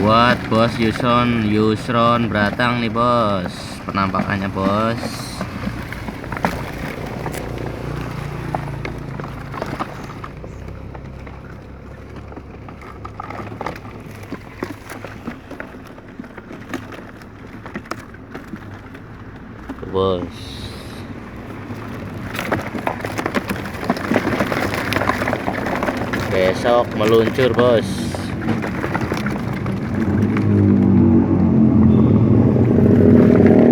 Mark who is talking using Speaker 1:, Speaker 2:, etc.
Speaker 1: buat bos Yusron Beratang nih bos, penampakannya bos. Bos, besok meluncur bos.